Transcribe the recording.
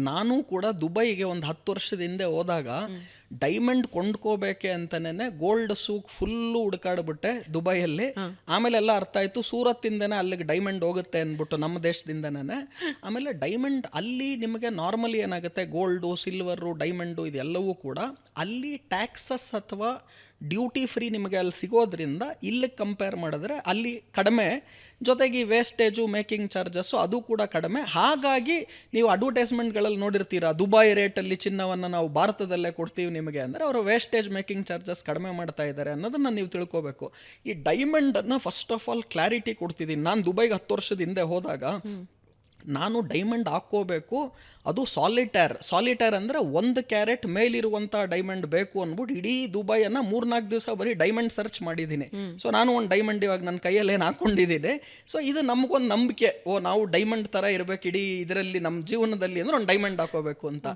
ನಾನು ಕೂಡ ದುಬೈಗೆ ಒಂದು 10 ವರ್ಷದ ಹಿಂದೆ ಹೋದಾಗ ಡೈಮಂಡ್ ಕೊಂಡ್ಕೋಬೇಕೆ ಅಂತನೇ ಗೋಲ್ಡ್ ಸೂಕ್ ಫುಲ್ಲು ಹುಡ್ಕಾಡ್ಬಿಟ್ಟೆ ದುಬೈಯಲ್ಲಿ. ಆಮೇಲೆ ಎಲ್ಲ ಅರ್ಥ ಆಯ್ತು ಸೂರತ್ತಿಂದನೇ ಅಲ್ಲಿಗೆ ಡೈಮಂಡ್ ಹೋಗುತ್ತೆ ಅಂದ್ಬಿಟ್ಟು ನಮ್ಮ ದೇಶದಿಂದನೇ. ಆಮೇಲೆ ಡೈಮಂಡ್ ಅಲ್ಲಿ ನಿಮಗೆ ನಾರ್ಮಲಿ ಏನಾಗುತ್ತೆ, ಗೋಲ್ಡು, ಸಿಲ್ವರು, ಡೈಮಂಡು ಇದೆಲ್ಲವೂ ಕೂಡ ಅಲ್ಲಿ ಟ್ಯಾಕ್ಸಸ್ ಅಥವಾ ಡ್ಯೂಟಿ ಫ್ರೀ ನಿಮಗೆ ಅಲ್ಲಿ ಸಿಗೋದ್ರಿಂದ ಇಲ್ಲಿಗೆ ಕಂಪೇರ್ ಮಾಡಿದ್ರೆ ಅಲ್ಲಿ ಕಡಿಮೆ, ಜೊತೆಗೆ ವೇಸ್ಟೇಜು, ಮೇಕಿಂಗ್ ಚಾರ್ಜಸ್ಸು ಅದು ಕೂಡ ಕಡಿಮೆ. ಹಾಗಾಗಿ ನೀವು ಅಡ್ವರ್ಟೈಸ್ಮೆಂಟ್ಗಳಲ್ಲಿ ನೋಡಿರ್ತೀರಾ, ದುಬೈ ರೇಟಲ್ಲಿ ಚಿನ್ನವನ್ನು ನಾವು ಭಾರತದಲ್ಲೇ ಕೊಡ್ತೀವಿ ನಿಮಗೆ ಅಂದರೆ ಅವರು ವೇಸ್ಟೇಜ್, ಮೇಕಿಂಗ್ ಚಾರ್ಜಸ್ ಕಡಿಮೆ ಮಾಡ್ತಾ ಇದ್ದಾರೆ ಅನ್ನೋದನ್ನು ನೀವು ತಿಳ್ಕೊಬೇಕು. ಈ ಡೈಮಂಡನ್ನು ಫಸ್ಟ್ ಆಫ್ ಆಲ್ ಕ್ಲಾರಿಟಿ ಕೊಡ್ತಿದ್ದೀನಿ. ನಾನು ದುಬೈಗೆ 10 ವರ್ಷದ ಹಿಂದೆ ಹೋದಾಗ ನಾನು ಡೈಮಂಡ್ ಹಾಕ್ಕೋಬೇಕು, ಅದು ಸಾಲಿಟೇರ್ ಅಂದರೆ 1 ಕ್ಯಾರೆಟ್ ಮೇಲಿರುವಂಥ ಡೈಮಂಡ್ ಬೇಕು ಅಂದ್ಬಿಟ್ಟು ಇಡೀ ದುಬೈಯನ್ನು 3-4 ದಿವಸ ಬರೀ ಡೈಮಂಡ್ ಸರ್ಚ್ ಮಾಡಿದ್ದೀನಿ. ಸೊ ನಾನು ಒಂದು ಡೈಮಂಡ್ ಇವಾಗ ನನ್ನ ಕೈಯಲ್ಲಿ ಏನು ಹಾಕ್ಕೊಂಡಿದ್ದೀನಿ. ಸೊ ಇದು ನಮಗೊಂದು ನಂಬಿಕೆ, ನಾವು ಡೈಮಂಡ್ ಥರ ಇರಬೇಕು ಇಡೀ ಇದರಲ್ಲಿ ನಮ್ಮ ಜೀವನದಲ್ಲಿ ಅಂದರೆ ಒಂದು ಡೈಮಂಡ್ ಹಾಕೋಬೇಕು ಅಂತ.